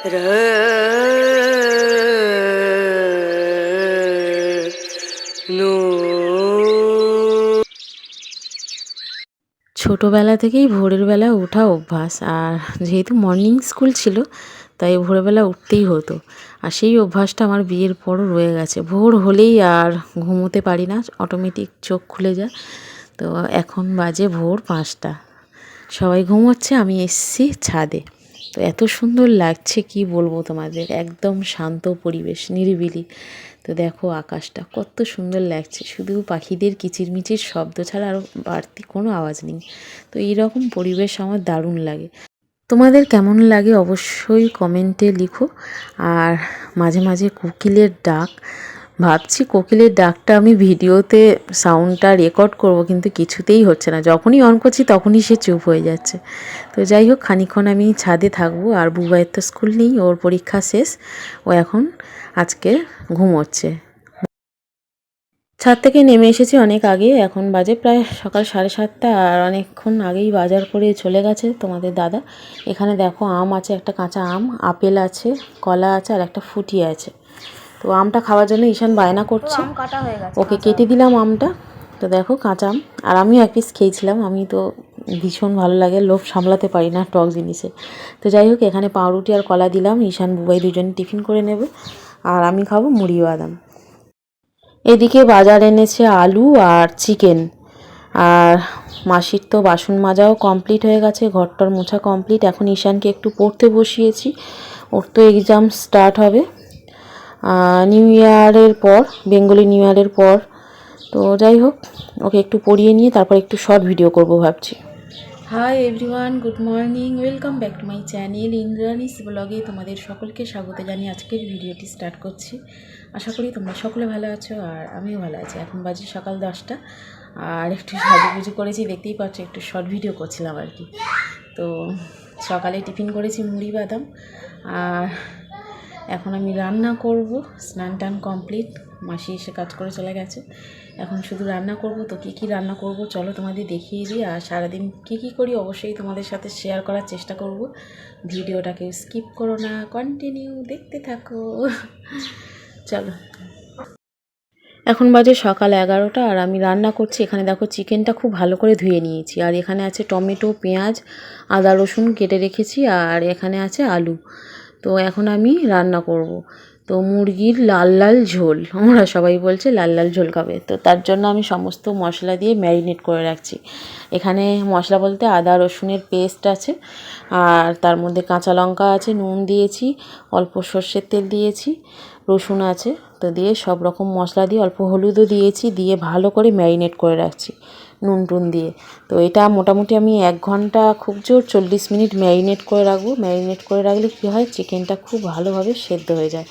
ছোটোবেলা থেকেই ভোরের বেলা ওঠা অভ্যাস, আর যেহেতু মর্নিং স্কুল ছিল তাই ভোরবেলা উঠতেই হতো। আর সেই অভ্যাসটা আমার বিয়ের পরও রয়ে গেছে। ভোর হলেই আর ঘুমোতে পারি না, অটোমেটিক চোখ খুলে যায়। তো এখন বাজে ভোর 5টা, সবাই ঘুমোচ্ছে, আমি এসেছি ছাদে। তো এত সুন্দর লাগছে কি বলবো তোমাদের, একদম শান্ত পরিবেশ, নিরিবিলি। তো দেখো আকাশটা কত সুন্দর লাগছে, শুধু পাখিদের কিচিরমিচির শব্দ ছাড়া আর বাড়তি কোনো আওয়াজ নেই। তো এইরকম পরিবেশ আমার দারুণ লাগে। তোমাদের কেমন লাগে অবশ্যই কমেন্টে লিখো। আর মাঝে মাঝে কোকিলের ডাক, ভাবছি কোকিলের ডাকটা আমি ভিডিওতে সাউন্ডটা রেকর্ড করব, কিন্তু কিছুতেই হচ্ছে না। যখনই অন করছি তখনই সে চুপ হয়ে যাচ্ছে। তো যাই হোক, খানিকক্ষণ আমি ছাদে থাকবো। আর বুবাইয়ের তো স্কুল নেই, ওর পরীক্ষা শেষ, ও এখন আজকে ঘুমোচ্ছে। ছাদ থেকে নেমে এসেছি অনেক আগে, এখন বাজে প্রায় সকাল 7:30। আর অনেকক্ষণ আগেই বাজার করে চলে গেছে তোমাদের দাদা। এখানে দেখো আম আছে, একটা কাঁচা আম, আপেল আছে, কলা আছে, আর একটা ফুটি আছে। তো আমটা খাওয়ার জন্য ঈশান বায়না করছে, ওকে কেটে দিলাম আমটা। তো দেখো কাঁচা আম, আর আমিও এক পিস খেয়েছিলাম। আমি তো ভীষণ ভালো লাগে, লোভ সামলাতে পারি না টক জিনিসে। তো যাই হোক, এখানে পাউরুটি আর কলা দিলাম, ঈশান বুবাই দুজনে টিফিন করে নেবে, আর আমি খাবো মুড়ি বাদাম। এদিকে বাজার এনেছে আলু আর চিকেন। আর মাসির তো বাসন মাজাও কমপ্লিট হয়ে গেছে, ঘরটার মোছা কমপ্লিট। এখন ঈশানকে একটু পড়তে বসিয়েছি, ওর তো এক্সাম স্টার্ট হবে নিউ ইয়ারের পর, বেঙ্গলি নিউ ইয়ারের পর। তো যাই হোক, ওকে একটু পড়িয়ে নিয়ে তারপর একটু শর্ট ভিডিও করব ভাবছি। Hi everyone, good morning, welcome back to my channel Indrani's ব্লগে। তোমাদের সকলকে স্বাগত জানিয়ে আজকের ভিডিওটি স্টার্ট করছি। আশা করি তোমরা সকলে ভালো আছো, আর আমিও ভালো আছি। এখন বাজে সকাল 10টা, আর একটু সাজুগুজু করেছি, দেখতেই পাচ্ছ, একটু শর্ট ভিডিও করছিলাম আর কি। তো সকালে টিফিন করেছি মুড়ি বাদাম, আর এখন আমি রান্না করব। স্নান টান কমপ্লিট, মাসি এসে কাজ করে চলে গেছে, এখন শুধু রান্না করব। তো কী কী রান্না করব চলো তোমাদের দেখিয়ে দিই। আর সারাদিন কী কী করি অবশ্যই তোমাদের সাথে শেয়ার করার চেষ্টা করব। ভিডিওটাকে স্কিপ করো না, কন্টিনিউ দেখতে থাকো। চলো, এখন বাজে সকাল 11টা, আর আমি রান্না করছি। এখানে দেখো চিকেনটা খুব ভালো করে ধুয়ে নিয়েছি, আর এখানে আছে টমেটো, পেঁয়াজ, আদা রসুন কেটে রেখেছি, আর এখানে আছে আলু। তো এখন আমি রান্না করব। তো মুরগির লাল লাল ঝোল, আমরা সবাই বলছে লাল লাল ঝোল খাবে। তো তার জন্য আমি সমস্ত মশলা দিয়ে ম্যারিনেট করে রাখছি। এখানে মশলা বলতে আদা রসুনের পেস্ট আছে, আর তার মধ্যে কাঁচা লঙ্কা আছে, নুন দিয়েছি, অল্প সর্ষের তেল দিয়েছি, রসুন আছে। তো দিয়ে সব রকম মশলা দিয়ে, অল্প হলুদও দিয়েছি, দিয়ে ভালো করে ম্যারিনেট করে রাখছি নুন টুন দিয়ে। তো এটা মোটামুটি আমি 1 ঘন্টা, খুব জোর 40 মিনিট ম্যারিনেট করে রাখবো। ম্যারিনেট করে রাখলে কী হয়, চিকেনটা খুব ভালোভাবে সেদ্ধ হয়ে যায়।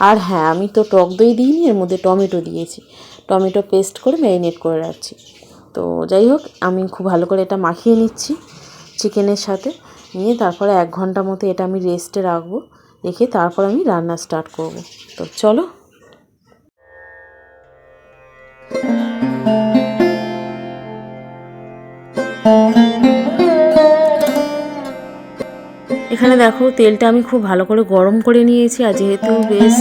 আর হ্যাঁ, আমি তো টক দই দিইনি, এর মধ্যে টমেটো দিয়েছি, টমেটো পেস্ট করে ম্যারিনেট করে রাখছি। তো যাই হোক, আমি খুব ভালো করে এটা মাখিয়ে নিচ্ছি চিকেনের সাথে, নিয়ে তারপরে 1 ঘন্টা মতো এটা আমি রেস্টে রাখবো। রেখে তারপর আমি রান্না স্টার্ট করব। তো চলো, এখানে দেখো তেলটা আমি খুব ভালো করে গরম করে নিয়েছি। আর যেহেতু বেশ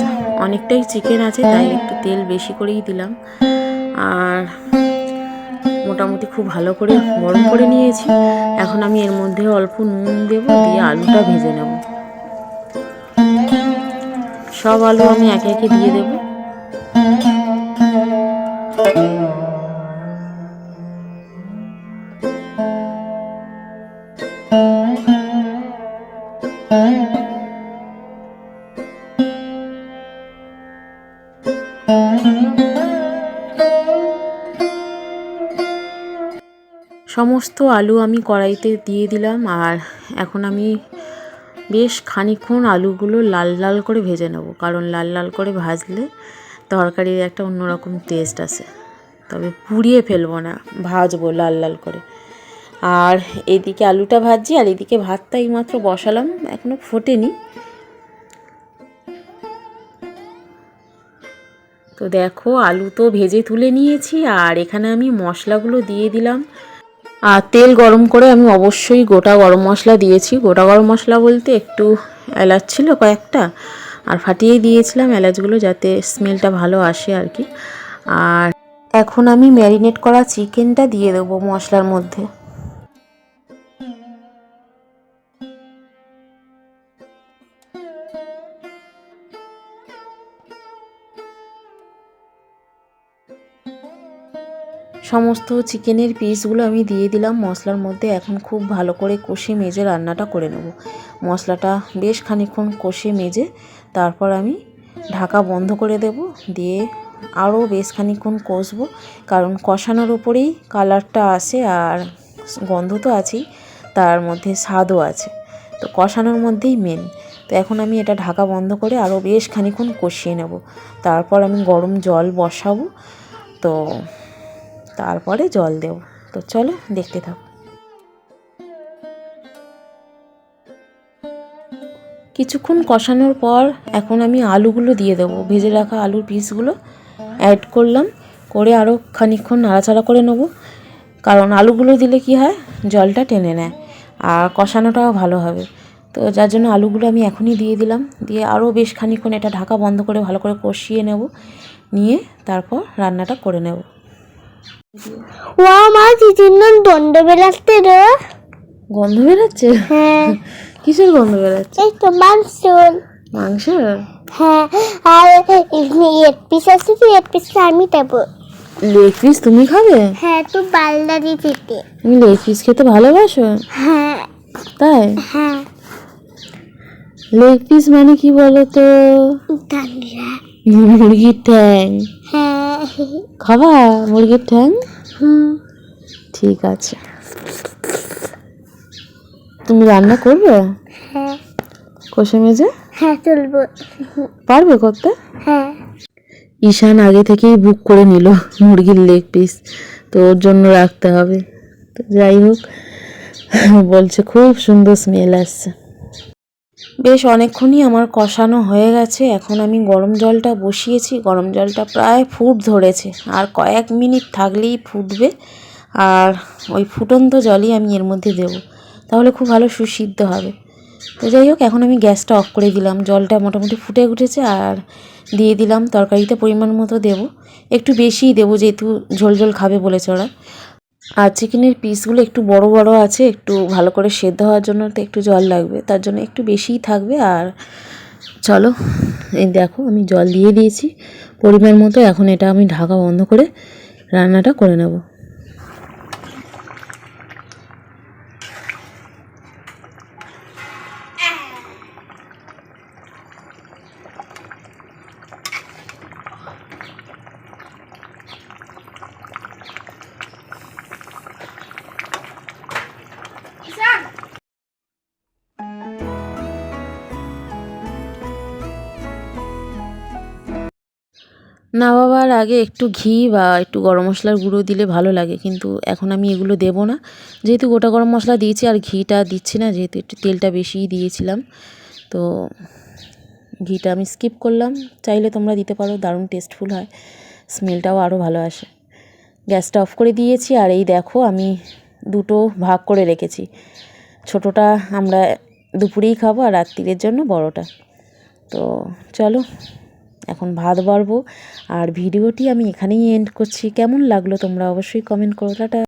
অনেকটাই চিকেন আছে, তাই একটু তেল বেশি করেই দিলাম। আর মোটামুটি খুব ভালো করে গরম করে নিয়েছি। এখন আমি এর মধ্যে অল্প নুন দেবো, দিয়ে আলুটা ভেজে নেব। সব আলু আমি একে একে দিয়ে দেবো। সমস্ত আলু আমি কড়াইতে দিয়ে দিলাম, আর এখন আমি বেশ খানিকক্ষণ আলুগুলো লাল লাল করে ভেজে নেব, কারণ লাল লাল করে ভাজলে তরকারির একটা অন্যরকম টেস্ট আসে। তবে পুড়িয়ে ফেলবো না, ভাজবো লাল লাল করে। আর এদিকে আলুটা ভাজছি, আর এদিকে ভাতটা এইমাত্র বসালাম, এখনও ফোটেনি। তো দেখো আলু তো ভেজে তুলে নিয়েছি, আর এখানে আমি মশলাগুলো দিয়ে দিলাম। আর তেল গরম করে আমি অবশ্যই গোটা গরম মশলা দিয়েছি। গোটা গরম মশলা বলতে একটু এলাচ ছিল কয়েকটা, আর ফাটিয়েই দিয়েছিলাম এলাচগুলো যাতে স্মেলটা ভালো আসে আর কি। আর এখন আমি ম্যারিনেট করা চিকেনটা দিয়ে দেবো মশলার মধ্যে। সমস্ত চিকেনের পিসগুলো আমি দিয়ে দিলাম মশলার মধ্যে। এখন খুব ভালো করে কষে মেজে রান্নাটা করে নেব। মশলাটা বেশ খানিকক্ষণ কষে মেজে তারপর আমি ঢাকা বন্ধ করে দেব, দিয়ে আরও বেশ খানিকক্ষণ কষবো, কারণ কষানোর উপরেই কালারটা আসে আর গন্ধ তো আছেই, তার মধ্যে স্বাদও আছে, তো কষানোর মধ্যেই মেন। তো এখন আমি এটা ঢাকা বন্ধ করে আরও বেশ খানিকক্ষণ কষিয়ে নেব। তারপর আমি গরম জল বসাবো, তো তারপরে জল দেব। তো চলো দেখতে থাকো। কিছুক্ষণ কষানোর পর এখন আমি আলুগুলো দিয়ে দেবো, ভেজে রাখা আলুর পিসগুলো অ্যাড করলাম, করে আরও খানিকক্ষণ নাড়াচাড়া করে নেব, কারণ আলুগুলো দিলে কি হয় জলটা টেনে নেয় আর কষানোটাও ভালো হবে। তো যার জন্য আলুগুলো আমি এখনই দিয়ে দিলাম, দিয়ে আরও বেশ খানিকক্ষণ এটা ঢাকা বন্ধ করে ভালো করে কষিয়ে নেব, নিয়ে তারপর রান্নাটা করে নেব। গন্ধ বেরাচ্ছে রে। গন্ধ বেরোচ্ছে? হ্যাঁ। কিসের গন্ধ বেরোচ্ছে? এই তো মাংস। মাংস? হ্যাঁ, আর এক পিস আছে, এক পিস আমি দেবো। লেগ পিস তুমি খাবে? হ্যাঁ, তো বালদা দিয়ে দিতে। তুমি লেগ পিস খেতে ভালোবাসো? হ্যাঁ। তাই? হ্যাঁ। লেগ পিস মানে কি বলো তো? মুরগির ঠ্যাং। হ্যাঁ। খাবা মুরগির ঠ্যাং? ঠিক আছে। তুমি রান্না করবে? হ্যাঁ। কষে মেজে? হ্যাঁ, চলবো। পারবে করতে? হ্যাঁ। ঈশান আগে থেকেই বুক করে নিল মুরগির লেগ পিস, তো ওর জন্য রাখতে হবে। তো যাই হোক, বলছে খুব সুন্দর স্মেল আসছে। বেশ অনেকক্ষণই আমার কষানো হয়ে গেছে। এখন আমি গরম জলটা বসিয়েছি, গরম জলটা প্রায় ফুট ধরেছে, আর কয়েক মিনিট থাকলেই ফুটবে, আর ওই ফুটন্ত জলই আমি এর মধ্যে দেব, তাহলে খুব ভালো সুসিদ্ধ হবে। তো যাই হোক, এখন আমি গ্যাসটা অফ করে দিলাম, জলটা মোটামুটি ফুটে উঠেছে, আর দিয়ে দিলাম তরকারিতে পরিমাণ মতো দেব, একটু বেশিই দেবো যেহেতু ঝোল ঝোল খাবে বলেছে ওরা। আর চিকেনের পিসগুলো একটু বড় বড় আছে, একটু ভালো করে সেদ্ধ হওয়ার জন্য তো একটু জল লাগবে, তার জন্য একটু বেশিই থাকবে। আর চলো, এই দেখো আমি জল দিয়ে দিয়েছি পরিমাণ মতো। এখন এটা আমি ঢাকা বন্ধ করে রান্নাটা করে নেব। নামাবার আগে একটু ঘি বা একটু গরম মশলার গুঁড়ো দিলে ভালো লাগে, কিন্তু এখন আমি এগুলো দেবো না, যেহেতু গোটা গরম মশলা দিয়েছি আর ঘিটা দিচ্ছি না, যেহেতু একটু তেলটা বেশিই দিয়েছিলাম, তো ঘিটা আমি স্কিপ করলাম। চাইলে তোমরা দিতে পারো, দারুণ টেস্টফুল হয়, স্মেলটাও আরও ভালো আসে। গ্যাসটা অফ করে দিয়েছি, আর এই দেখো আমি দুটো ভাগ করে রেখেছি, ছোটোটা আমরা দুপুরেই খাবো আর রাত্রিরের জন্য বড়টা। তো চলো এখন ভাত বাড়বো, আর ভিডিওটি আমি এখানেই এন্ড করছি। কেমন লাগলো তোমরা অবশ্যই কমেন্ট করো। টাটা।